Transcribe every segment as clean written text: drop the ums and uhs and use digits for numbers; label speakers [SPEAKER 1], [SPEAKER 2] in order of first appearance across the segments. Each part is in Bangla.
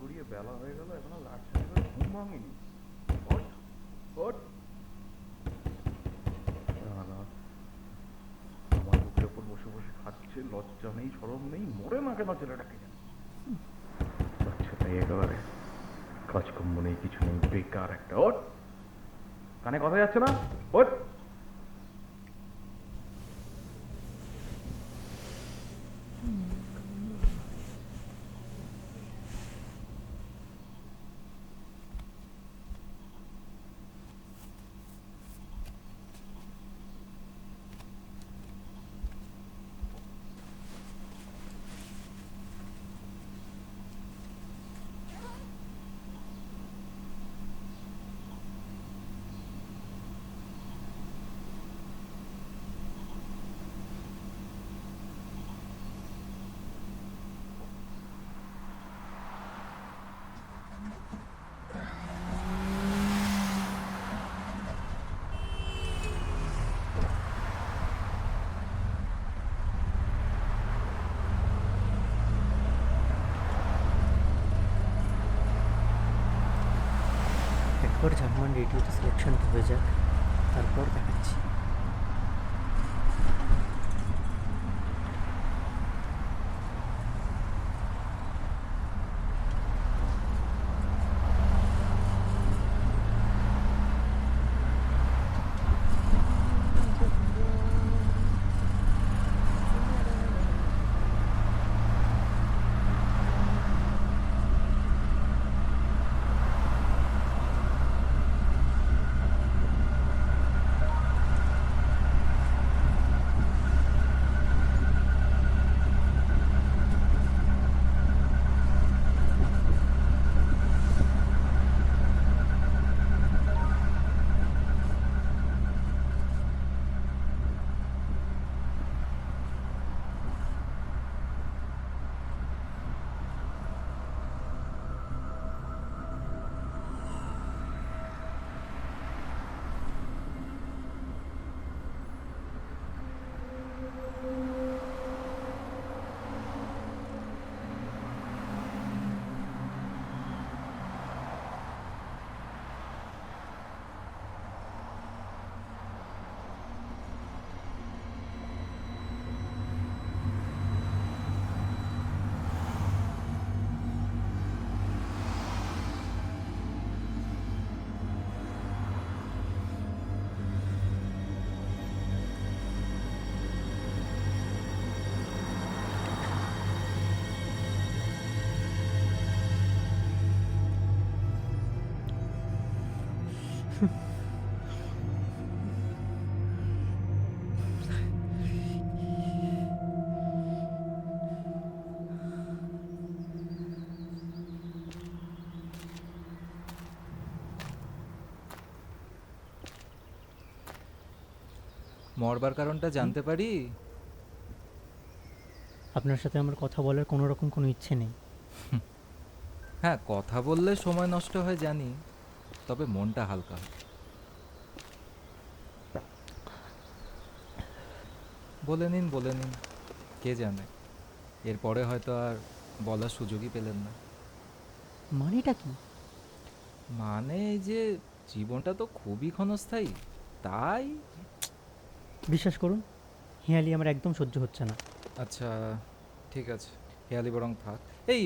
[SPEAKER 1] গড়িয়ে বেলা হয়ে গেল, এখনো লাট সাহেবের ঘুম ভাঙেনি। ওঠ ওঠ। না না, আমার বুকের ওপর বসে বসে খাচ্ছে, লজ্জা নেই শরম নেই, মরে না কেন ছেলেটাকে যেন। আচ্ছা তাই একেবারে কাজকর্ম নেই, কিছু নেই, বেকার একটা। ওঠ, কানে কথা যাচ্ছে না? ওঠ।
[SPEAKER 2] একবার জার্মান রেডিওতে সিলেকশনটা হয়ে যাক, তারপর দেখাচ্ছি।
[SPEAKER 3] মরবার কারণটা জানতে পারি?
[SPEAKER 2] আপনার সাথে আমার কথা বলার কোনো রকম কোনো ইচ্ছে নেই।
[SPEAKER 3] হ্যাঁ, কথা বললে সময় নষ্ট হয় জানি, তবে মনটা হালকা হয়। বলে নিন বলে নিন, কে জানে এরপরে হয়তো আর বলার সুযোগই পেলেন না।
[SPEAKER 2] মানেটা কি?
[SPEAKER 3] মানে এই যে জীবনটা তো খুবই ক্ষণস্থায়ী, তাই।
[SPEAKER 2] বিশ্বাস করুন, হেঁয়ালি আমার একদম সহ্য হচ্ছে না।
[SPEAKER 3] আচ্ছা ঠিক আছে, হেয়ালি বরং থাক। এই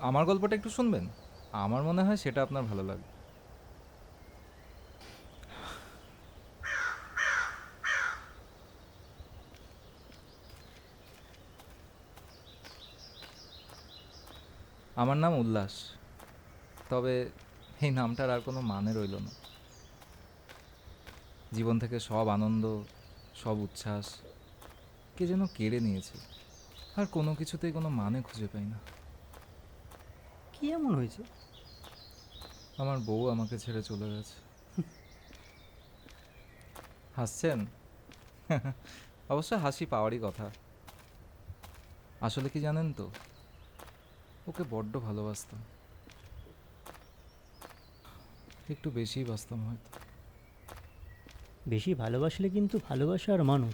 [SPEAKER 3] আমার গল্পটা একটু শুনবেন, আমার মনে হয় সেটা আপনার ভালো লাগবে। আমার নাম উল্লাস, তবে এই নামটার আর কোনো মানে রইল না। জীবন থেকে সব আনন্দ, সব উচ্ছ্বাস কে যেন কেড়ে নিয়েছে, আর কোনো কিছুতেই কোনো মানে খুঁজে পাই না।
[SPEAKER 2] কি এমন হয়েছে?
[SPEAKER 3] আমার বউ আমাকে ছেড়ে চলে গেছে। হাসছেন? অবশ্য হাসি পাওয়ারই কথা। আসলে কি জানেন তো, ওকে বড্ড ভালোবাসতাম, একটু বেশিই বাসতাম হয়তো।
[SPEAKER 2] বেশি ভালোবাসলে কিন্তু ভালোবাসা আর মানুষ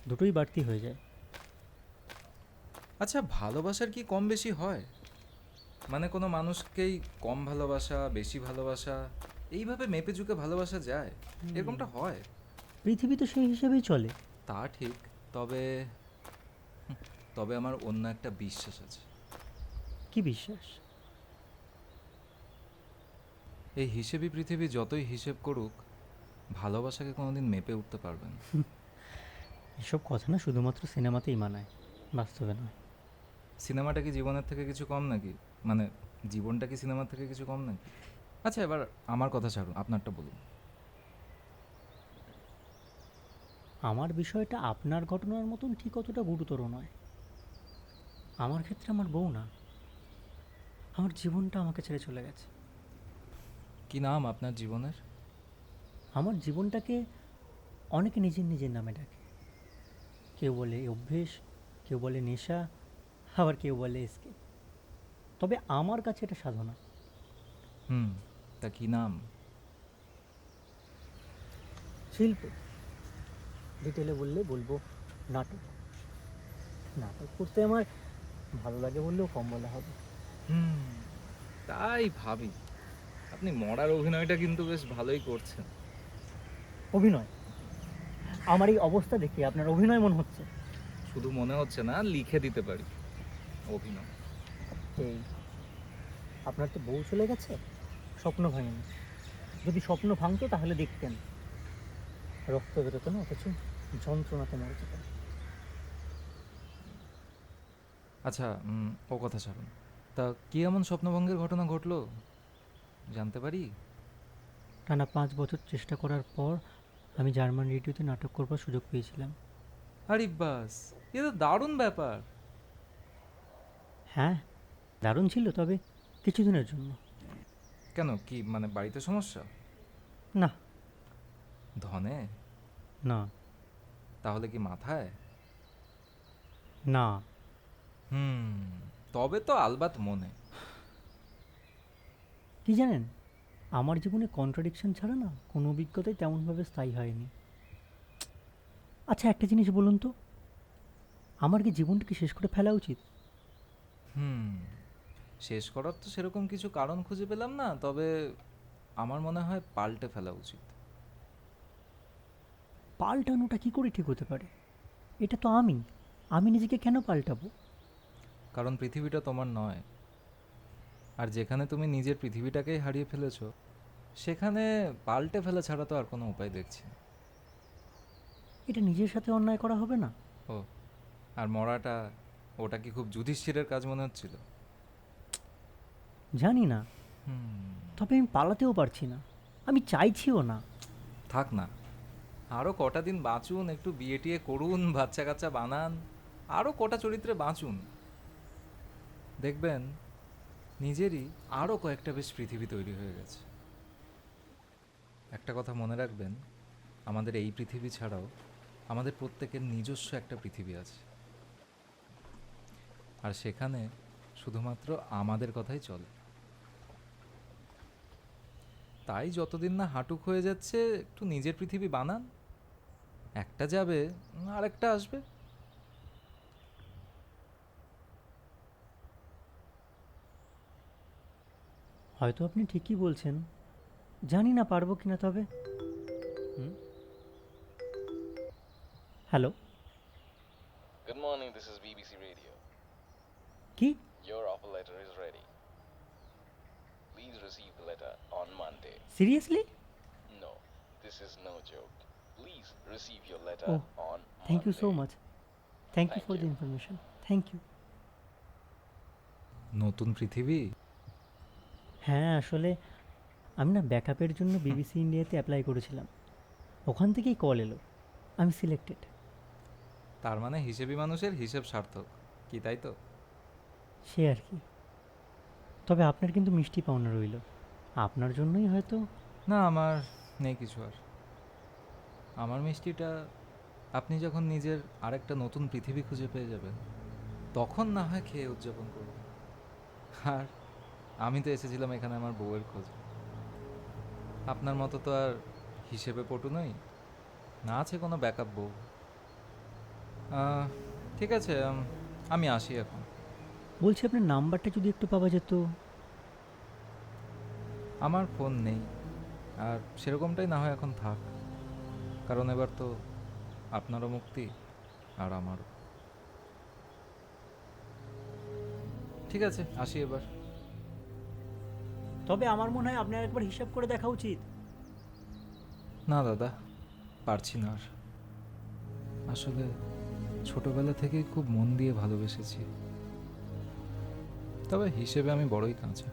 [SPEAKER 2] দুটোই বাড়তি হয়ে যায়।
[SPEAKER 3] আচ্ছা, ভালোবাসার কি কম বেশি হয়? মানে কোনো মানুষকেই কম ভালোবাসা, বেশি ভালোবাসা, এইভাবে মেপে ঝুঁকে ভালোবাসা যায়? এরকমটা হয়?
[SPEAKER 2] পৃথিবী তো সেই হিসেবেই চলে।
[SPEAKER 3] তা ঠিক, তবে তবে আমার অন্য একটা বিশ্বাস আছে।
[SPEAKER 2] কি বিশ্বাস?
[SPEAKER 3] এই হিসেবি পৃথিবী যতই হিসেব করুক, ভালোবাসাকে কোনোদিন মেপে উঠতে পারবে না।
[SPEAKER 2] এসব কথা না শুধুমাত্র সিনেমাতেই মানায়, বাস্তবে নয়।
[SPEAKER 3] সিনেমাটা কি জীবনের থেকে কিছু কম নাকি? মানে জীবনটা কি সিনেমার থেকে কিছু কম নাকি? আচ্ছা, এবার আমার কথা ছাড়ুন, আপনারটা বলুন।
[SPEAKER 2] আমার বিষয়টা আপনার ঘটনার মতন ঠিক অতটা গুরুতর নয়। আমার ক্ষেত্রে আমার বউ না, আমার জীবনটা আমাকে ছেড়ে চলে গেছে।
[SPEAKER 3] কি নাম আপনার জীবনের?
[SPEAKER 2] আমার জীবনটাকে অনেকে নিজের নিজের নামে ডাকে। কেউ বলে অভ্যেস, কেউ বলে নেশা, আবার কেউ বলে এসকেপ। তবে আমার কাছে এটা সাধনা।
[SPEAKER 3] হুম, তা কি নাম?
[SPEAKER 2] শিল্প। ডিটেলে বললে বলবো নাটক। নাটক করতে আমার ভালো লাগে বললেও কম বলা হবে।
[SPEAKER 3] হুম, তাই ভাবি আপনি মরার অভিনয়টা কিন্তু বেশ ভালোই করছেন।
[SPEAKER 2] অভিনয়? আমার এই অবস্থা দেখে আপনার অভিনয় মনে হচ্ছে?
[SPEAKER 3] শুধু মনে হচ্ছে না, লিখে দিতে পারি অভিনয়।
[SPEAKER 2] এই, আপনার তো বউ চলে গেছে, স্বপ্ন ভাঙেনি। যদি স্বপ্ন ভাঙতো তাহলে দেখতেন রক্ত বেরোতো না, অথচ যন্ত্রণাতে মরে যেত।
[SPEAKER 3] আচ্ছা, ও কথা ছাড়ুন। তা কি এমন স্বপ্নভঙ্গের ঘটনা ঘটলো, জানতে পারি?
[SPEAKER 2] টানা 5 বছর চেষ্টা করার পর আমি জার্মান রেডিওতে নাটক করবার সুযোগ পেয়েছিলাম।
[SPEAKER 3] আরে বাস, এ তো দারুণ ব্যাপার।
[SPEAKER 2] হ্যাঁ, দারুণ ছিল, তবে কিছুদিনের জন্য।
[SPEAKER 3] কেন, কি মানে বাড়িতে সমস্যা?
[SPEAKER 2] না।
[SPEAKER 3] ধনে?
[SPEAKER 2] না।
[SPEAKER 3] তাহলে কি মাথায়?
[SPEAKER 2] না।
[SPEAKER 3] হুম, তবে তো আলবাত মনে।
[SPEAKER 2] কি জানেন, আমার জীবনে কন্ট্রাডিকশন ছাড়া না কোনো অভিজ্ঞতাই তেমনভাবে স্থায়ী হয়নি। আচ্ছা, একটা জিনিস বলুন তো, আমার কি জীবনটাকে শেষ করে ফেলা উচিত?
[SPEAKER 3] হুম, শেষ করার তো সেরকম কিছু কারণ খুঁজে পেলাম না, তবে আমার মনে হয় পাল্টে ফেলা উচিত।
[SPEAKER 2] পাল্টানোটা কি করে ঠিক হতে পারে? এটা তো আমি। আমি নিজেকে কেন পাল্টাবো?
[SPEAKER 3] কারণ পৃথিবীটা তোমার নয়। আর যেখানে তুমি নিজের পৃথিবীটাকেই হারিয়ে ফেলেছো, সেখানে পাল্টে ফেলা ছাড়া তো আর কোনো উপায় দেখছি না।
[SPEAKER 2] এটা নিজের সাথে অন্যায় করা হবে না?
[SPEAKER 3] ও, আর মরাটা, ওটা কি খুব যুধিষ্ঠিরের কাজ মনে হচ্ছিল?
[SPEAKER 2] জানি না,
[SPEAKER 3] হুম,
[SPEAKER 2] তবে আমি পালাতেও পারছি না, আমি চাইছিও না।
[SPEAKER 3] থাক না, আরও কটা দিন বাঁচুন, একটু বিয়ে টিয়ে করুন, বাচ্চা কাচ্চা বানান, আরও কটা চরিত্রে বাঁচুন, দেখবেন নিজেরই আরও কয়েকটা বেশ পৃথিবী তৈরি হয়ে গেছে। একটা কথা মনে রাখবেন, আমাদের এই পৃথিবী ছাড়াও আমাদের প্রত্যেকের নিজস্ব একটা পৃথিবী আছে, আর সেখানে শুধুমাত্র আমাদের কথাই চলে। তাই যতদিন না হাঁটুক হয়ে যাচ্ছে, একটু নিজের পৃথিবী বানান। একটা যাবে, আরেকটা আসবে।
[SPEAKER 2] হয়তো আপনি ঠিকই বলছেন, জানি না পারবো কিনা। তবে hello.
[SPEAKER 4] Good morning, this is BBC Radio.
[SPEAKER 2] কি?
[SPEAKER 4] Your offer letter is ready. Please receive the letter on Monday.
[SPEAKER 2] Seriously?
[SPEAKER 4] No, this is no joke. Please receive your letter
[SPEAKER 2] Oh,
[SPEAKER 4] on
[SPEAKER 2] thank you so
[SPEAKER 4] Monday.
[SPEAKER 2] Much. Thank you
[SPEAKER 4] Thank
[SPEAKER 2] for the
[SPEAKER 4] you.
[SPEAKER 2] Information. Thank you.
[SPEAKER 3] নতুন পৃথিবী?
[SPEAKER 2] হ্যাঁ, আসলে আমি না ব্যাকআপের জন্য বিবিসি ইন্ডিয়াতে অ্যাপ্লাই করেছিলাম। ওখান থেকেই কল এলো, আমি সিলেক্টেড।
[SPEAKER 3] তার মানে হিসেবি মানুষের হিসেব সার্থক, কি তাই তো?
[SPEAKER 2] সে আর কি। তবে আপনার কিন্তু মিষ্টি পাওনা রইল, আপনার জন্যই হয়তো।
[SPEAKER 3] না, আমার নেই কিছু আর। আমার মিষ্টিটা আপনি যখন নিজের আরেকটা নতুন পৃথিবী খুঁজে পেয়ে যাবেন, তখন না হয় খেয়ে উদযাপন করবেন। আর আমি তো এসেছিলাম এখানে আমার বউয়ের খোঁজে। আপনার মতো তো আর হিসেবে পটু নই, না আছে কোনো ব্যাকআপ বউ। ঠিক আছে, আমি আসি এখন।
[SPEAKER 2] বলছি আপনার নাম্বারটা যদি একটু পাওয়া যেত।
[SPEAKER 3] আমার ফোন নেই, আর সেরকমটাই না হয় এখন থাক, কারণ এবার তো আপনারও মুক্তি আর আমারও। ঠিক আছে, আসি এবার।
[SPEAKER 2] তবে আমার মনে হয় আপনার একবার হিসাব করে দেখা উচিত।
[SPEAKER 3] না দাদা, পারছি না আর। আসলে ছোটবেলা থেকেই খুব মন দিয়ে ভালোবেসেছি, তবে হিসেবে আমি বড়ই কাঁচা।